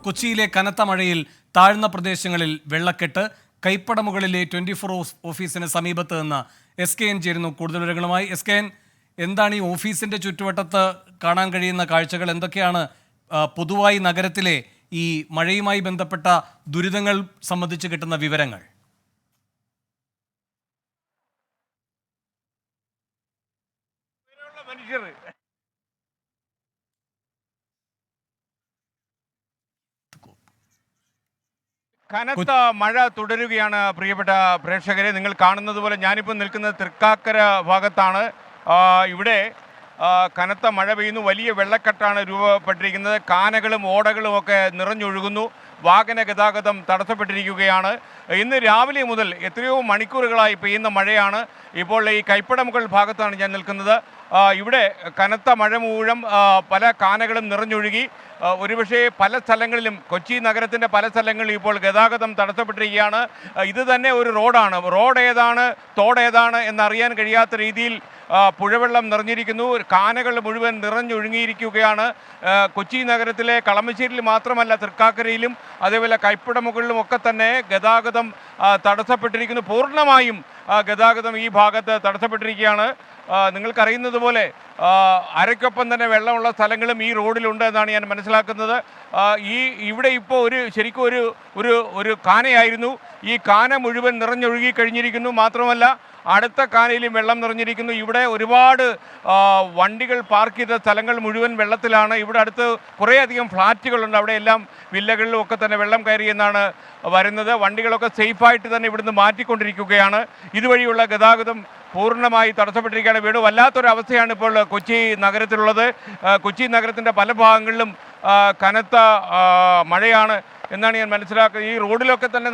കൊച്ചിയിലെ കനത്ത മഴയിൽ താഴ്ന്ന പ്രദേശങ്ങളിൽ വെള്ളക്കെട്ട്. കൈപ്പടമുകളിലെ 24 ഓഫീസിന് സമീപത്ത് നിന്ന് SKN ചേരുന്നു കൂടുതൽ വിവരങ്ങളുമായി. SKN, എന്താണ് ഈ ഓഫീസിന്റെ ചുറ്റുവട്ടത്ത് കാണാൻ കഴിയുന്ന കാഴ്ചകൾ? എന്തൊക്കെയാണ് പൊതുവായി നഗരത്തിലെ ഈ മഴയുമായി ബന്ധപ്പെട്ട ദുരിതങ്ങൾ സംബന്ധിച്ച് കിട്ടുന്ന വിവരങ്ങൾ? കനത്ത മഴ തുടരുകയാണ് പ്രിയപ്പെട്ട പ്രേക്ഷകരെ. നിങ്ങൾ കാണുന്നത് പോലെ ഞാനിപ്പോൾ നിൽക്കുന്നത് തൃക്കാക്കര ഭാഗത്താണ്. ഇവിടെ കനത്ത മഴ പെയ്യുന്നു, വലിയ വെള്ളക്കെട്ടാണ് രൂപപ്പെട്ടിരിക്കുന്നത്. കാനകളും ഓടകളും ഒക്കെ നിറഞ്ഞൊഴുകുന്നു. വാഹന ഗതാഗതം തടസ്സപ്പെട്ടിരിക്കുകയാണ്. ഇന്ന് രാവിലെ മുതൽ എത്രയോ മണിക്കൂറുകളായി പെയ്യുന്ന മഴയാണ്. ഇപ്പോൾ ഈ കൈപ്പടമുകൾ ഭാഗത്താണ് ഞാൻ നിൽക്കുന്നത്. ഇവിടെ കനത്ത മഴ മൂലം പല കാനകളും നിറഞ്ഞൊഴുകി. ഒരുപക്ഷെ പല സ്ഥലങ്ങളിലും, കൊച്ചി നഗരത്തിൻ്റെ പല സ്ഥലങ്ങളിലും ഇപ്പോൾ ഗതാഗതം തടസ്സപ്പെട്ടിരിക്കുകയാണ്. ഇത് തന്നെ ഒരു റോഡാണ്. റോഡ് ഏതാണ്, തോടേതാണ് എന്നറിയാൻ കഴിയാത്ത രീതിയിൽ പുഴവെള്ളം നിറഞ്ഞിരിക്കുന്നു. കാനകൾ മുഴുവൻ നിറഞ്ഞൊഴുങ്ങിയിരിക്കുകയാണ്. കൊച്ചി നഗരത്തിലെ കളമശ്ശേരിയിൽ മാത്രമല്ല, തൃക്കാക്കരയിലും അതേപോലെ കൈപ്പടമുകളിലും ഒക്കെ തന്നെ ഗതാഗതം തടസ്സപ്പെട്ടിരിക്കുന്നു. പൂർണ്ണമായും ഗതാഗതം ഈ ഭാഗത്ത് തടസ്സപ്പെട്ടിരിക്കുകയാണ്. നിങ്ങൾക്കറിയുന്നത് പോലെ അരയ്ക്കൊപ്പം തന്നെ വെള്ളമുള്ള സ്ഥലങ്ങളും ഈ റോഡിലുണ്ട് എന്നാണ് ഞാൻ മനസ്സിലാക്കുന്നത്. ഇവിടെ ഇപ്പോൾ ശരിക്കും ഒരു കാനയായിരുന്നു. ഈ കാന മുഴുവൻ നിറഞ്ഞൊഴുകി കഴിഞ്ഞിരിക്കുന്നു. മാത്രമല്ല അടുത്ത കാനയിലും വെള്ളം നിറഞ്ഞിരിക്കുന്നു. ഇവിടെ ഒരുപാട് വണ്ടികൾ പാർക്ക് ചെയ്ത സ്ഥലങ്ങൾ മുഴുവൻ വെള്ളത്തിലാണ്. ഇവിടെ അടുത്ത് കുറേയധികം ഫ്ലാറ്റുകളുണ്ട്. അവിടെയെല്ലാം വില്ലകളിലും ഒക്കെ തന്നെ വെള്ളം കയറി എന്നാണ് വരുന്നത്. വണ്ടികളൊക്കെ സേഫായിട്ട് തന്നെ ഇവിടുന്ന് മാറ്റിക്കൊണ്ടിരിക്കുകയാണ്. ഇതുവഴിയുള്ള ഗതാഗതം പൂർണ്ണമായി തടസ്സപ്പെട്ടിരിക്കുകയാണ്. വീണ്ടും വല്ലാത്തൊരവസ്ഥയാണ് ഇപ്പോൾ കൊച്ചി നഗരത്തിലുള്ളത്. കൊച്ചി നഗരത്തിൻ്റെ പല ഭാഗങ്ങളിലും കനത്ത മഴയാണ് എന്നാണ് ഞാൻ മനസ്സിലാക്കുന്നത്. ഈ റോഡിലൊക്കെ തന്നെ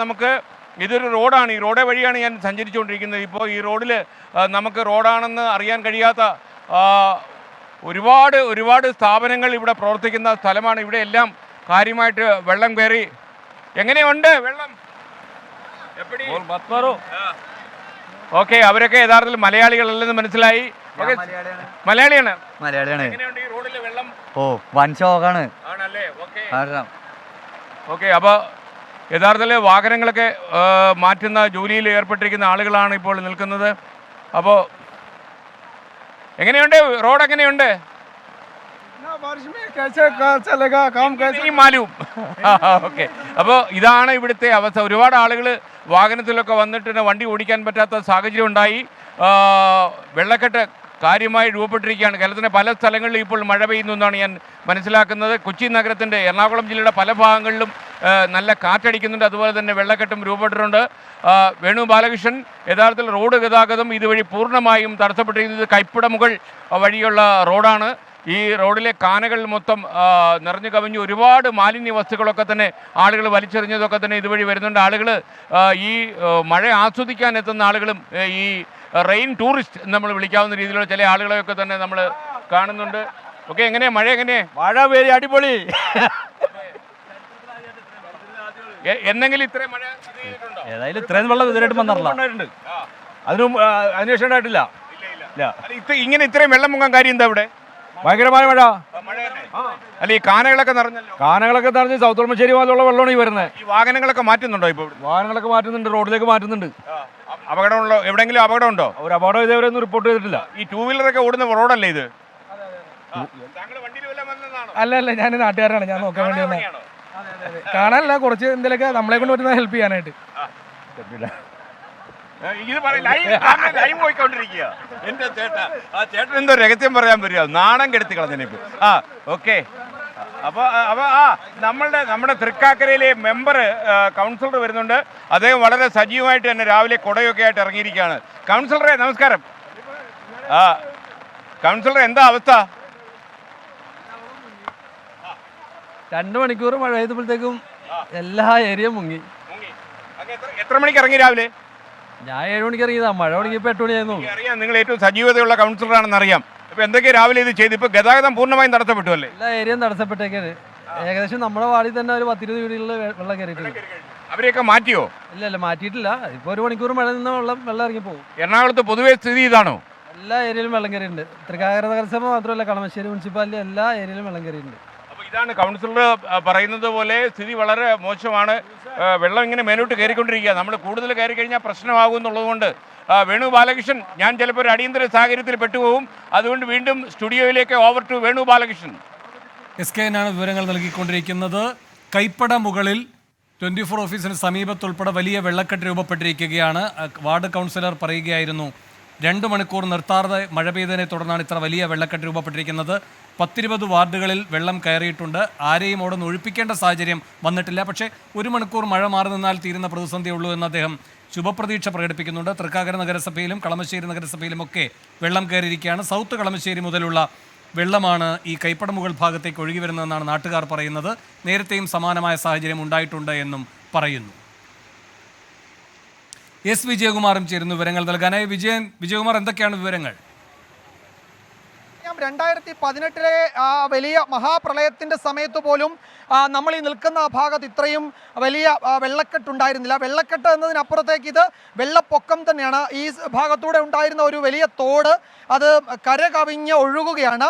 ഇതൊരു റോഡാണ്. ഈ റോഡ് വഴിയാണ് ഞാൻ സഞ്ചരിച്ചുകൊണ്ടിരിക്കുന്നത്. ഇപ്പോൾ ഈ റോഡിൽ നമുക്ക് റോഡാണെന്ന് അറിയാൻ കഴിയാത്ത ഒരുപാട് സ്ഥാപനങ്ങൾ ഇവിടെ പ്രവർത്തിക്കുന്ന സ്ഥലമാണ്. ഇവിടെ എല്ലാം കാര്യമായിട്ട് വെള്ളം കയറി. എങ്ങനെയുണ്ട് വെള്ളം? ഓക്കെ, അവരൊക്കെ യഥാർത്ഥത്തിൽ മലയാളികളല്ലെന്ന് മനസ്സിലായി. മലയാളിയാണ്. എങ്ങനെയുണ്ട് ഈ റോഡിലെ വെള്ളം? വൻ ഷോക്കാണ്. ആണല്ലേ? ഓക്കെ. അപ്പോൾ യഥാർത്ഥത്തിൽ വാഹനങ്ങളൊക്കെ മാറ്റുന്ന ജോലിയിൽ ഏർപ്പെട്ടിരിക്കുന്ന ആളുകളാണ് ഇപ്പോൾ നിൽക്കുന്നത്. അപ്പോൾ എങ്ങനെയുണ്ട് റോഡ്? എങ്ങനെയുണ്ട്? ഓക്കെ. അപ്പോൾ ഇതാണ് ഇവിടുത്തെ അവസ്ഥ. ഒരുപാട് ആളുകൾ വാഹനത്തിലൊക്കെ വന്നിട്ട് വണ്ടി ഓടിക്കാൻ പറ്റാത്ത സാഹചര്യം ഉണ്ടായി. വെള്ളക്കെട്ട് കാര്യമായി രൂപപ്പെട്ടിരിക്കുകയാണ്. കേരളത്തിൻ്റെ പല സ്ഥലങ്ങളിലും ഇപ്പോൾ മഴ പെയ്യുന്നു എന്നാണ് ഞാൻ മനസ്സിലാക്കുന്നത്. കൊച്ചി നഗരത്തിൻ്റെ, എറണാകുളം ജില്ലയുടെ പല ഭാഗങ്ങളിലും നല്ല കാറ്റടിക്കുന്നുണ്ട്. അതുപോലെ തന്നെ വെള്ളക്കെട്ടും രൂപപ്പെട്ടിട്ടുണ്ട്. വേണു ബാലകൃഷ്ണൻ, യഥാർത്ഥത്തിൽ റോഡ് ഗതാഗതം ഇതുവഴി പൂർണ്ണമായും തടസ്സപ്പെട്ടിരിക്കുന്നത് കൈപ്പടമുകൾ വഴിയുള്ള റോഡാണ്. ഈ റോഡിലെ കാനകൾ മൊത്തം നിറഞ്ഞു കവിഞ്ഞു. ഒരുപാട് മാലിന്യ വസ്തുക്കളൊക്കെ തന്നെ ആളുകൾ വലിച്ചെറിഞ്ഞതൊക്കെ തന്നെ ഇതുവഴി വരുന്നുണ്ട്. ആളുകൾ ഈ മഴ ആസ്വദിക്കാൻ എത്തുന്ന ആളുകളും ഈ റെയിൻ ടൂറിസ്റ്റ് നമ്മൾ വിളിക്കാവുന്ന രീതിയിലുള്ള ചില ആളുകളെയൊക്കെ തന്നെ നമ്മൾ കാണുന്നുണ്ട്. ഓക്കെ, എങ്ങനെയാ മഴ? മഴ പേര് അടിപൊളി. എന്തെങ്കിലും ഇത്രയും മഴ ഏതായാലും ഇത്രയും വെള്ളം ഇതുവരെയായിട്ട് വന്നിട്ടില്ല. അതിനുശേഷം ഉണ്ടായിട്ടില്ല. ഇങ്ങനെ ഇത്രയും വെള്ളം മുങ്ങാൻ കാര്യം എന്താ? ഇവിടെ ഭയങ്കരമായ മഴ. അല്ല, ഈ കാനകളൊക്കെ നിറഞ്ഞ് സൗത്ത് കളമശ്ശേരി ഭാഗത്തുള്ള വെള്ളമാണ് ഈ വരുന്നത്. ഈ വാഹനങ്ങളൊക്കെ മാറ്റുന്നുണ്ടോ? ഇപ്പോൾ വാഹനങ്ങളൊക്കെ മാറ്റുന്നുണ്ട്, റോഡിലേക്ക് മാറ്റുന്നുണ്ട്. അപകടമുണ്ടോ? എവിടെയെങ്കിലും അപകടം ഉണ്ടോ? ഒരു അപകടം ഇതേവരെ ഒന്നും റിപ്പോർട്ട് ചെയ്തിട്ടില്ല. ഈ 2 വീലറൊക്കെ ഓടുന്ന റോഡല്ലേ ഇത്? അല്ല, ഞാൻ നാട്ടുകാരാണ്. ഞാൻ നോക്കാൻ വേണ്ടി വന്നത്. കാണാനല്ല, കുറച്ച് എന്തെങ്കിലുമൊക്കെ നമ്മളെ കൊണ്ട് പറ്റുന്ന ഹെൽപ്പ് ചെയ്യാനായിട്ട്. എന്റെ ചേട്ടൻ എന്തോ രഹസ്യം പറയാൻ പറ്റുക, നാണം കെടുത്തി കളഞ്ഞിപ്പോ. ഓക്കെ. അപ്പോൾ നമ്മുടെ തൃക്കാക്കരയിലെ മെമ്പർ കൗൺസിലർ വരുന്നുണ്ട്. അദ്ദേഹം വളരെ സജീവമായിട്ട് തന്നെ രാവിലെ കുടയൊക്കെ ആയിട്ട് ഇറങ്ങിയിരിക്കുകയാണ്. കൗൺസിലറെ നമസ്കാരം. കൗൺസിലർ, എന്താ അവസ്ഥ? 2 മണിക്കൂർ മഴ പെയ്തപ്പോഴത്തേക്കും എല്ലാ ഏരിയയും മുങ്ങി. എത്ര മണിക്ക് ഇറങ്ങി രാവിലെ? ഞാൻ 7 മണിക്ക് ഇറങ്ങിയതാ. മഴ തുടങ്ങിയപ്പോൾ 8 മണിയായിരുന്നു. അറിയാം, നിങ്ങൾ ഏറ്റവും സജീവതയുള്ള കൗൺസിലറാണെന്ന് അറിയാം. അപ്പോൾ എന്തൊക്കെ രാവിലെ ഇത് ചെയ്ത്? ഇപ്പോൾ ഗതാഗതം പൂർണ്ണമായും തടസ്സപ്പെട്ടു അല്ലേ? എല്ലാ ഏരിയയും തടസ്സപ്പെട്ടേക്കാണ്. ഏകദേശം നമ്മുടെ വാർഡിൽ തന്നെ ഒരു 10-20 വീടുകളിൽ വെള്ളം കയറിയിട്ടുണ്ട്. അവരെയൊക്കെ മാറ്റിയോ? ഇല്ല, മാറ്റിയിട്ടില്ല. ഇപ്പോൾ 1 മണിക്കൂർ മഴ നിന്ന് വെള്ളം ഇറങ്ങി പോകും. എറണാകുളത്ത് പൊതുവെ സ്ഥിതി ഇതാണോ? എല്ലാ ഏരിയയിലും വെള്ളം കയറിയിട്ടുണ്ട്. തൃക്കാക്കര നഗരസഭ മാത്രമല്ല, കളമശ്ശേരി മുനിസിപ്പാലിറ്റി എല്ലാ ഏരിയയിലും വെള്ളം കയറിയിട്ടുണ്ട്. ഇതാണ് കൗൺസിലർ പറയുന്നത് പോലെ സ്ഥിതി വളരെ മോശമാണ്. വെള്ളം ഇങ്ങനെ മേലോട്ട് കയറിക്കൊണ്ടിരിക്കുക. നമ്മൾ കൂടുതൽ കയറി കഴിഞ്ഞാൽ പ്രശ്നമാകും എന്നുള്ളതുകൊണ്ട് വേണു ബാലകൃഷ്ണൻ, ഞാൻ ചിലപ്പോൾ ഒരു അടിയന്തര സാഹചര്യത്തിൽ പെട്ടുപോകും. അതുകൊണ്ട് വീണ്ടും സ്റ്റുഡിയോയിലേക്ക് over to Venu Balakrishnan. SKN ആണ് വിവരങ്ങൾ നൽകിക്കൊണ്ടിരിക്കുന്നത്. കൈപ്പട മുകളിൽ 24 ഓഫീസിന് സമീപത്തുൾപ്പെടെ വലിയ വെള്ളക്കെട്ട് രൂപപ്പെട്ടിരിക്കുകയാണ്. വാർഡ് കൗൺസിലർ പറയുകയായിരുന്നു 2 മണിക്കൂർ നിർത്താതെ മഴ പെയ്തതിനെ തുടർന്നാണ് ഇത്ര വലിയ വെള്ളക്കെട്ട് രൂപപ്പെട്ടിരിക്കുന്നത്. 10-20 വാർഡുകളിൽ വെള്ളം കയറിയിട്ടുണ്ട്. ആരെയും അവിടെ നിന്ന് ഒഴിപ്പിക്കേണ്ട സാഹചര്യം വന്നിട്ടില്ല. പക്ഷേ 1 മണിക്കൂർ മഴ മാറി നിന്നാൽ തീരുന്ന പ്രതിസന്ധിയുള്ളൂ എന്ന് അദ്ദേഹം ശുഭപ്രതീക്ഷ പ്രകടിപ്പിക്കുന്നുണ്ട്. തൃക്കാക്കര നഗരസഭയിലും കളമശ്ശേരി നഗരസഭയിലും ഒക്കെ വെള്ളം കയറിയിരിക്കുകയാണ്. സൗത്ത് കളമശ്ശേരി മുതലുള്ള വെള്ളമാണ് ഈ കൈപ്പടമുകൾ ഭാഗത്തേക്ക് ഒഴുകി വരുന്നതെന്നാണ് നാട്ടുകാർ പറയുന്നത്. നേരത്തെയും സമാനമായ സാഹചര്യം ഉണ്ടായിട്ടുണ്ട് എന്നും പറയുന്നു. എസ് വിജയകുമാറും ചേരുന്നു വിവരങ്ങൾ നൽകാനായി. വിജയകുമാർ, എന്തൊക്കെയാണ് വിവരങ്ങൾ? 2018 വലിയ മഹാപ്രളയത്തിൻ്റെ സമയത്ത് പോലും നമ്മൾ ഈ നിൽക്കുന്ന ഭാഗത്ത് ഇത്രയും വലിയ വെള്ളക്കെട്ടുണ്ടായിരുന്നില്ല. വെള്ളക്കെട്ട് എന്നതിനപ്പുറത്തേക്ക് ഇത് വെള്ളപ്പൊക്കം തന്നെയാണ്. ഈ ഭാഗത്തൂടെ ഉണ്ടായിരുന്ന ഒരു വലിയ തോട് അത് കര കവിഞ്ഞ് ഒഴുകുകയാണ്.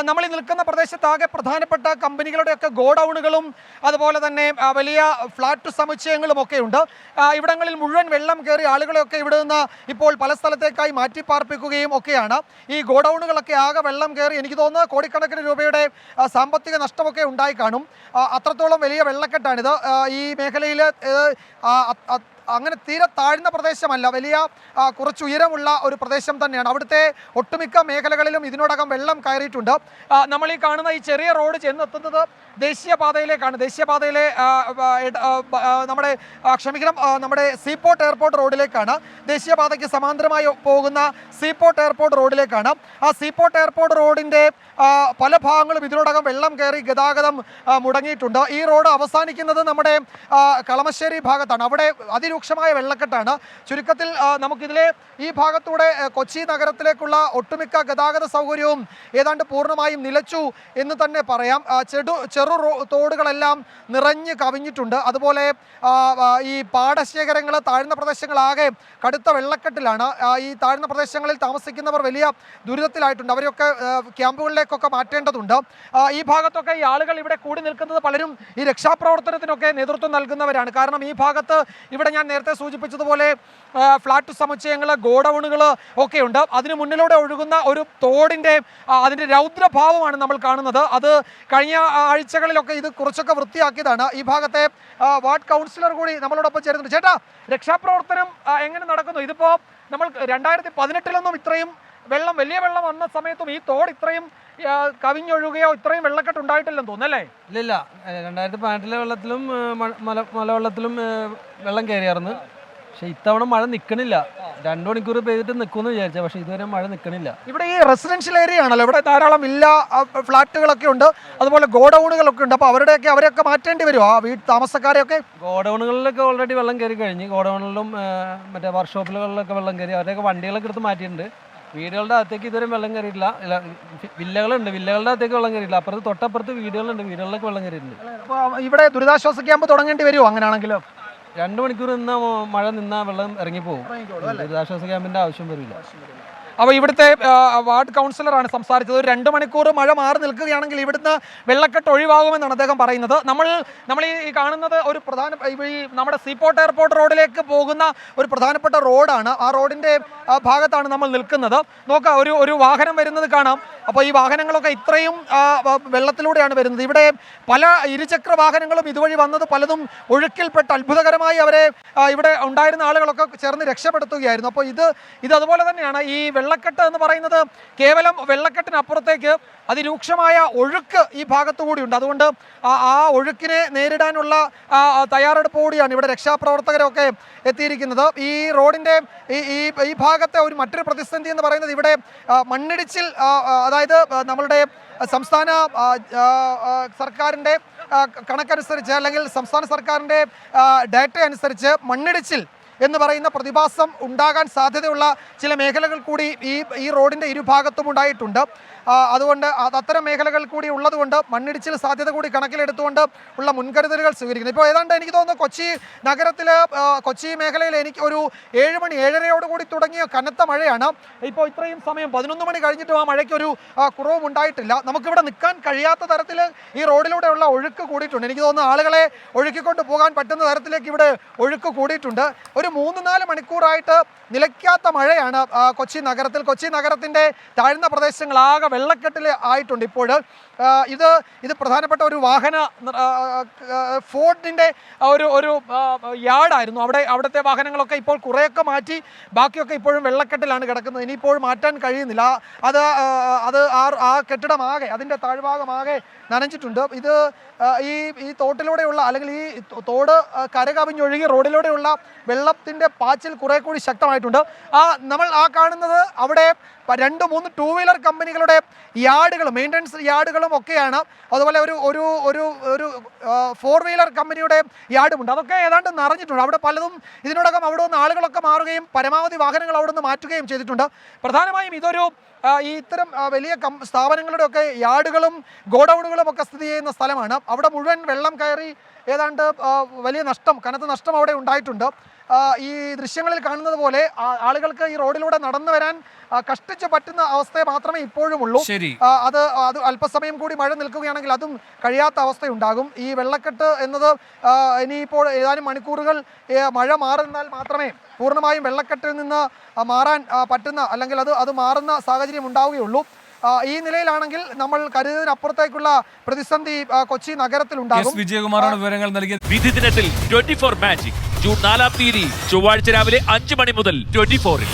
നമ്മൾ ഈ നിൽക്കുന്ന പ്രദേശത്താകെ പ്രധാനപ്പെട്ട കമ്പനികളുടെയൊക്കെ ഗോഡൗണുകളും അതുപോലെ തന്നെ വലിയ ഫ്ലാറ്റ് സമുച്ചയങ്ങളും ഒക്കെ ഉണ്ട്. ഇവിടങ്ങളിൽ മുഴുവൻ വെള്ളം കയറി ആളുകളെയൊക്കെ ഇവിടെ നിന്ന് ഇപ്പോൾ പല സ്ഥലത്തേക്കായി മാറ്റിപ്പാർപ്പിക്കുകയും ഒക്കെയാണ്. ഈ ഗോഡൗണുകളൊക്കെ ആകെ വെള്ളം കയറി എനിക്ക് തോന്നുന്നു കോടിക്കണക്കിന് രൂപയുടെ സാമ്പത്തിക നഷ്ടമൊക്കെ ഉണ്ടായി കാണും. അത്രത്തോളം വലിയ വെള്ളക്കെട്ടാണിത്. ഈ മേഖലയിൽ അങ്ങനെ തീരെ താഴ്ന്ന പ്രദേശമല്ല, വലിയ കുറച്ച് ഉയരമുള്ള ഒരു പ്രദേശം തന്നെയാണ്. അവിടുത്തെ ഒട്ടുമിക്ക മേഖലകളിലും ഇതിനോടകം വെള്ളം കയറിയിട്ടുണ്ട്. നമ്മൾ ഈ കാണുന്ന ഈ ചെറിയ റോഡ് ചെന്നെത്തുന്നത് ദേശീയപാതയിലേക്കാണ്. ദേശീയപാതയിലെ നമ്മുടെ സീപോർട്ട് എയർപോർട്ട് റോഡിലേക്കാണ്. ദേശീയപാതയ്ക്ക് സമാന്തരമായി പോകുന്ന സീപോർട്ട് എയർപോർട്ട് റോഡിലേക്കാണ്. ആ സീപോർട്ട് എയർപോർട്ട് റോഡിൻ്റെ പല ഭാഗങ്ങളും ഇതിനോടകം വെള്ളം കയറി ഗതാഗതം മുടങ്ങിയിട്ടുണ്ട്. ഈ റോഡ് അവസാനിക്കുന്നത് നമ്മുടെ കളമശ്ശേരി ഭാഗത്താണ്. അവിടെ അതിരൂക്ഷമായ വെള്ളക്കെട്ടാണ്. ചുരുക്കത്തിൽ നമുക്കിതിലെ ഈ ഭാഗത്തൂടെ കൊച്ചി നഗരത്തിലേക്കുള്ള ഒട്ടുമിക്ക ഗതാഗത സൗകര്യവും ഏതാണ്ട് പൂർണ്ണമായും നിലച്ചു എന്ന് തന്നെ പറയാം. ചെറു തോടുകളെല്ലാം നിറഞ്ഞ് കവിഞ്ഞിട്ടുണ്ട്. അതുപോലെ ഈ പാടശേഖരങ്ങൾ, താഴ്ന്ന പ്രദേശങ്ങളാകെ കടുത്ത വെള്ളക്കെട്ടിലാണ്. ഈ താഴ്ന്ന പ്രദേശങ്ങളിൽ താമസിക്കുന്നവർ വലിയ ദുരിതത്തിലായിട്ടുണ്ട്. അവരൊക്കെ ക്യാമ്പുകളിലേക്കൊക്കെ മാറ്റേണ്ടതുണ്ട്. ഈ ഭാഗത്തൊക്കെ ഈ ആളുകൾ ഇവിടെ കൂടി നിൽക്കുന്നത് പലരും ഈ രക്ഷാപ്രവർത്തനത്തിനൊക്കെ നേതൃത്വം നൽകുന്നവരാണ്. കാരണം ഈ ഭാഗത്ത് ഇവിടെ ഞാൻ നേരത്തെ സൂചിപ്പിച്ചതുപോലെ ഫ്ലാറ്റ് സമുച്ചയങ്ങൾ, ഗോഡൗണുകൾ ഒക്കെയുണ്ട്. അതിന് മുന്നിലൂടെ ഒഴുകുന്ന ഒരു തോടിൻ്റെ അതിൻ്റെ രൗദ്രഭാവമാണ് നമ്മൾ കാണുന്നത്. അത് കഴിഞ്ഞ ആഴ്ചകളിലൊക്കെ ഇത് കുറച്ചൊക്കെ വൃത്തിയാക്കിയതാണ്. ഈ ഭാഗത്തെ വാർഡ് കൗൺസിലർ കൂടി നമ്മളോടൊപ്പം ചേരുന്നുണ്ട്. ചേട്ടാ, രക്ഷാപ്രവർത്തനം എങ്ങനെ നടക്കുന്നു? ഇതിപ്പോൾ നമ്മൾ 2018 ഇത്രയും വലിയ വെള്ളം വന്ന സമയത്തും ഈ തോട് ഇത്രയും കവിഞ്ഞൊഴുകുകയോ ഇത്രയും വെള്ളക്കെട്ട് ഉണ്ടായിട്ടില്ലെന്ന് തോന്നുന്നല്ലേ? ഇല്ല, 2018 വെള്ളത്തിലും മലവെള്ളത്തിലും വെള്ളം കയറിയായിരുന്നു. പക്ഷെ ഇത്തവണ മഴ നിൽക്കണില്ല. 2 മണിക്കൂർ പെയ്തിട്ട് നിൽക്കുമെന്ന് വിചാരിച്ച, പക്ഷെ ഇതുവരെ മഴ നിൽക്കണില്ല. ഇവിടെ ഈ റെസിഡൻഷ്യൽ ഏരിയ ആണല്ലോ, ഇവിടെ ധാരാളം വില്ല ഫ്ലാറ്റുകളൊക്കെ ഉണ്ട്, അതുപോലെ ഗോഡൗണുകളൊക്കെ ഉണ്ട്. അപ്പോൾ അവരെയൊക്കെ മാറ്റേണ്ടി വരുമോ ആ താമസക്കാരെയൊക്കെ? ഗോഡൗണുകളിലൊക്കെ ഓൾറെഡി വെള്ളം കയറി കഴിഞ്ഞ്. ഗോഡൗണിലും മറ്റേ വർക്ക്ഷോപ്പുകളിലൊക്കെ വെള്ളം കയറി. അവരെയൊക്കെ വണ്ടികളൊക്കെ എടുത്ത് മാറ്റിയിട്ടുണ്ട്. വീടുകളുടെ അകത്തേക്ക് ഇതുവരെ വെള്ളം കയറിയിട്ടില്ല. വില്ലകളുണ്ട്, വില്ലകളുടെ അകത്തേക്ക് വെള്ളം കയറിയില്ല. അപ്പുറത്ത് തൊട്ടപ്പുറത്ത് വീടുകളുണ്ട്, വീടുകളിലൊക്കെ വെള്ളം കയറിയിട്ടുണ്ട്. ഇവിടെ ദുരിതാശ്വാസ ക്യാമ്പ് തുടങ്ങേണ്ടി വരുമോ അങ്ങനെയാണെങ്കിലും? 2 മണിക്കൂർ മഴ നിന്നാൽ വെള്ളം ഇറങ്ങിപ്പോകും. ദുരിതാശ്വാസ ക്യാമ്പിന്റെ ആവശ്യം വരില്ല. അപ്പോൾ ഇവിടുത്തെ വാർഡ് കൗൺസിലറാണ് സംസാരിച്ചത്. ഒരു 2 മണിക്കൂർ മഴ മാറി നിൽക്കുകയാണെങ്കിൽ ഇവിടുന്ന് വെള്ളക്കെട്ട് ഒഴിവാകുമെന്നാണ് അദ്ദേഹം പറയുന്നത്. നമ്മൾ ഈ കാണുന്നത് ഒരു നമ്മുടെ സീപോർട്ട് എയർപോർട്ട് റോഡിലേക്ക് പോകുന്ന ഒരു പ്രധാനപ്പെട്ട റോഡാണ്. ആ റോഡിൻ്റെ ഭാഗത്താണ് നമ്മൾ നിൽക്കുന്നത്. നോക്കാം, ഒരു വാഹനം വരുന്നത് കാണാം. അപ്പോൾ ഈ വാഹനങ്ങളൊക്കെ ഇത്രയും വെള്ളത്തിലൂടെയാണ് വരുന്നത്. ഇവിടെ പല ഇരുചക്ര വാഹനങ്ങളും ഇതുവഴി വന്നത് പലതും ഒഴുക്കിൽപ്പെട്ട് അത്ഭുതകരമായി അവരെ ഇവിടെ ഉണ്ടായിരുന്ന ആളുകളൊക്കെ ചേർന്ന് രക്ഷപ്പെടുത്തുകയായിരുന്നു. അപ്പോൾ ഇത് അതുപോലെ തന്നെയാണ്. ഈ വെള്ളക്കെട്ട് എന്ന് പറയുന്നത് കേവലം വെള്ളക്കെട്ടിനപ്പുറത്തേക്ക് അതിരൂക്ഷമായ ഒഴുക്ക് ഈ ഭാഗത്തു കൂടിയുണ്ട്. അതുകൊണ്ട് ആ ഒഴുക്കിനെ നേരിടാനുള്ള തയ്യാറെടുപ്പ് കൂടിയാണ് ഇവിടെ രക്ഷാപ്രവർത്തകരൊക്കെ എത്തിയിരിക്കുന്നത്. ഈ റോഡിൻ്റെ ഈ ഭാഗത്തെ മറ്റൊരു പ്രതിസന്ധി എന്ന് പറയുന്നത് ഇവിടെ മണ്ണിടിച്ചിൽ, അതായത് നമ്മളുടെ സംസ്ഥാന സർക്കാരിൻ്റെ കണക്കനുസരിച്ച് അല്ലെങ്കിൽ സംസ്ഥാന സർക്കാരിൻ്റെ ഡാറ്റ അനുസരിച്ച് മണ്ണിടിച്ചിൽ എന്ന് പറയുന്ന പ്രതിഭാസം ഉണ്ടാകാൻ സാധ്യതയുള്ള ചില മേഖലകൾ കൂടി ഈ റോഡിൻ്റെ ഇരുഭാഗത്തും ഉണ്ടായിട്ടുണ്ട്. അതുകൊണ്ട് അത്തരം മേഖലകൾ കൂടി ഉള്ളതുകൊണ്ട് മണ്ണിടിച്ചിൽ സാധ്യത കൂടി കണക്കിലെടുത്തുകൊണ്ട് ഉള്ള മുൻകരുതലുകൾ സ്വീകരിക്കുന്നത്. ഇപ്പോൾ ഏതാണ്ട് എനിക്ക് തോന്നുന്നു കൊച്ചി നഗരത്തിൽ കൊച്ചി മേഖലയിൽ എനിക്ക് ഒരു 7 മണി 7:30 തുടങ്ങിയ കനത്ത മഴയാണ്. ഇപ്പോൾ ഇത്രയും സമയം 11 മണി കഴിഞ്ഞിട്ടും ആ മഴയ്ക്കൊരു കുറവും ഉണ്ടായിട്ടില്ല. നമുക്കിവിടെ നിൽക്കാൻ കഴിയാത്ത തരത്തിൽ ഈ റോഡിലൂടെയുള്ള ഒഴുക്ക് കൂടിയിട്ടുണ്ട്. എനിക്ക് തോന്നുന്നു ആളുകളെ ഒഴുക്കിക്കൊണ്ട് പോകാൻ പറ്റുന്ന തരത്തിലേക്ക് ഇവിടെ ഒഴുക്ക് കൂടിയിട്ടുണ്ട്. ഒരു 3-4 മണിക്കൂറായിട്ട് നിലയ്ക്കാത്ത മഴയാണ് കൊച്ചി നഗരത്തിൽ. കൊച്ചി നഗരത്തിൻ്റെ താഴ്ന്ന പ്രദേശങ്ങളാകെ വെള്ളക്കെട്ടിൽ ആയിട്ടുണ്ട്. ഇപ്പോൾ ഇത് പ്രധാനപ്പെട്ട ഒരു വാഹന ഫോർഡിൻ്റെ ഒരു യാർഡായിരുന്നു. അവിടുത്തെ വാഹനങ്ങളൊക്കെ ഇപ്പോൾ കുറേയൊക്കെ മാറ്റി, ബാക്കിയൊക്കെ ഇപ്പോഴും വെള്ളക്കെട്ടിലാണ് കിടക്കുന്നത്. ഇനിയിപ്പോൾ മാറ്റാൻ കഴിയുന്നില്ല. അത് ആ കെട്ടിടമാകെ, അതിൻ്റെ താഴ്ഭാഗമാകെ നനഞ്ഞിട്ടുണ്ട്. ഇത് ഈ തോട്ടിലൂടെയുള്ള അല്ലെങ്കിൽ ഈ തോട് കരകവിഞ്ഞൊഴുകി റോഡിലൂടെയുള്ള വെള്ളത്തിൻ്റെ പാച്ചിൽ കുറെ കൂടി ശക്തമായിട്ടുണ്ട്. നമ്മൾ കാണുന്നത് അവിടെ 2-3 ടൂ വീലർ കമ്പനികളുടെ യാർഡുകളും മെയിൻ്റനൻസ് യാർഡുകളും ഒക്കെയാണ്. അതുപോലെ ഒരു 4 വീലർ കമ്പനിയുടെ യാർഡുമുണ്ട്. അതൊക്കെ ഏതാണ്ട് നിറഞ്ഞിട്ടുണ്ട്. അവിടെ പലതും ഇതിനോടകം അവിടെ നിന്ന് ആളുകളൊക്കെ മാറുകയും പരമാവധി വാഹനങ്ങൾ അവിടെ നിന്ന് മാറ്റുകയും ചെയ്തിട്ടുണ്ട്. പ്രധാനമായും ഇതൊരു ഇത്തരം വലിയ സ്ഥാപനങ്ങളുടെ ഒക്കെ യാർഡുകളും ഗോഡൌണുകളും ഒക്കെ സ്ഥിതി ചെയ്യുന്ന സ്ഥലമാണ്. അവിടെ മുഴുവൻ വെള്ളം കയറി ഏതാണ്ട് വലിയ കനത്ത നഷ്ടം അവിടെ ഉണ്ടായിട്ടുണ്ട്. ഈ ദൃശ്യങ്ങളിൽ കാണുന്നത് പോലെ ആളുകൾക്ക് ഈ റോഡിലൂടെ നടന്നു വരാൻ കഷ്ടിച്ച് പറ്റുന്ന അവസ്ഥ മാത്രമേ ഇപ്പോഴും ഉള്ളൂ. അത് അല്പസമയം കൂടി മഴ നിൽക്കുകയാണെങ്കിൽ അതും കഴിയാത്ത അവസ്ഥയുണ്ടാകും. ഈ വെള്ളക്കെട്ട് എന്നത് ഇനിയിപ്പോൾ ഏതാനും മണിക്കൂറുകൾ മഴ മാറുന്നാൽ മാത്രമേ പൂർണ്ണമായും വെള്ളക്കെട്ടിൽ നിന്ന് മാറാൻ പറ്റുന്ന അല്ലെങ്കിൽ അത് മാറുന്ന സാഹചര്യം ഉണ്ടാവുകയുള്ളൂ. ഈ നിലയിലാണെങ്കിൽ നമ്മൾ കരുതുന്നതിനപ്പുറത്തേക്കുള്ള പ്രതിസന്ധി കൊച്ചി നഗരത്തിൽ ഉണ്ടാകും. വിജയകുമാറാണ് വിവരങ്ങൾ നൽകിയത്. വിധി ദിനത്തിൽ 24 മാജിക് ജൂൺ 4 ചൊവ്വാഴ്ച രാവിലെ 5 മണി മുതൽ 24-ൽ.